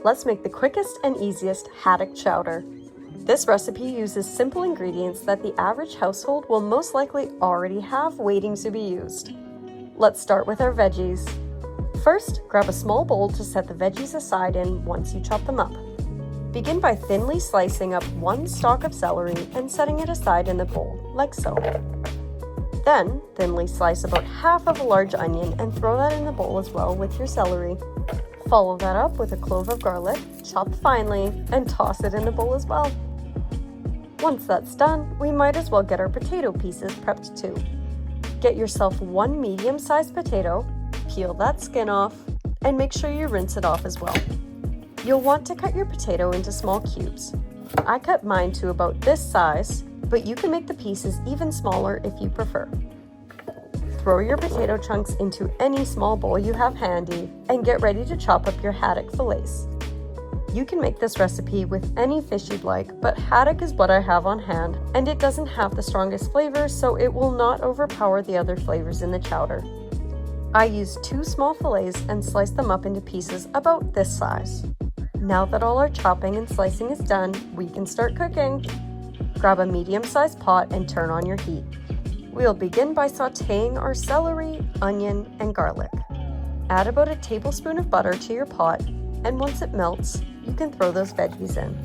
let's make the quickest and easiest haddock chowder. This recipe uses simple ingredients that the average household will most likely already have waiting to be used. Let's start with our veggies. First, grab a small bowl to set the veggies aside in once you chop them up. Begin by thinly slicing up 1 stalk of celery and setting it aside in the bowl, like so. Then, thinly slice about half of a large onion and throw that in the bowl as well with your celery. Follow that up with a clove of garlic, chopped finely, and toss it in the bowl as well. Once that's done, we might as well get our potato pieces prepped too. Get yourself 1 medium-sized potato, peel that skin off, and make sure you rinse it off as well. You'll want to cut your potato into small cubes. I cut mine to about this size, but you can make the pieces even smaller if you prefer. Throw your potato chunks into any small bowl you have handy and get ready to chop up your haddock fillets. You can make this recipe with any fish you'd like, but haddock is what I have on hand, and it doesn't have the strongest flavor, so it will not overpower the other flavors in the chowder. I used 2 small fillets and sliced them up into pieces about this size. Now that all our chopping and slicing is done, we can start cooking. Grab a medium-sized pot and turn on your heat. We'll begin by sautéing our celery, onion, and garlic. Add about a tablespoon of butter to your pot, and once it melts, you can throw those veggies in.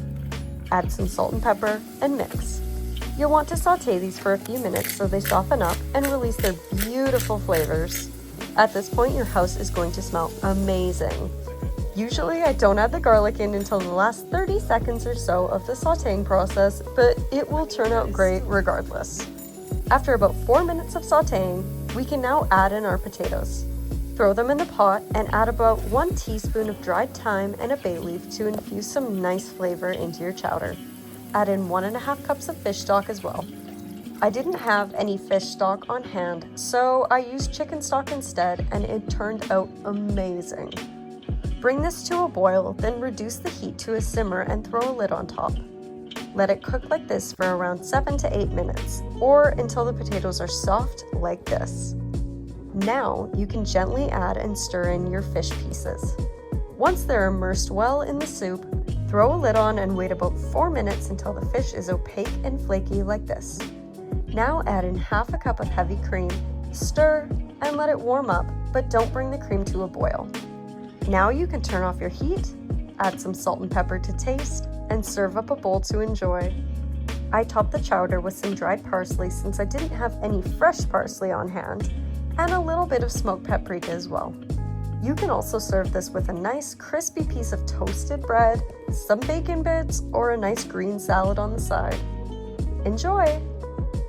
Add some salt and pepper and mix. You'll want to sauté these for a few minutes so they soften up and release their beautiful flavors. At this point, your house is going to smell amazing. Usually I don't add the garlic in until the last 30 seconds or so of the sautéing process, but it will turn out great regardless. After about 4 minutes of sautéing, we can now add in our potatoes. Throw them in the pot and add about 1 teaspoon of dried thyme and a bay leaf to infuse some nice flavor into your chowder. Add in 1.5 cups of fish stock as well. I didn't have any fish stock on hand, so I used chicken stock instead, and it turned out amazing. Bring this to a boil, then reduce the heat to a simmer and throw a lid on top. Let it cook like this for around 7 to 8 minutes, or until the potatoes are soft like this. Now you can gently add and stir in your fish pieces. Once they're immersed well in the soup, throw a lid on and wait about 4 minutes until the fish is opaque and flaky like this. Now add in half a cup of heavy cream, stir, and let it warm up, but don't bring the cream to a boil. Now you can turn off your heat, add some salt and pepper to taste, and serve up a bowl to enjoy. I topped the chowder with some dried parsley since I didn't have any fresh parsley on hand, and a little bit of smoked paprika as well. You can also serve this with a nice crispy piece of toasted bread, some bacon bits, or a nice green salad on the side. Enjoy!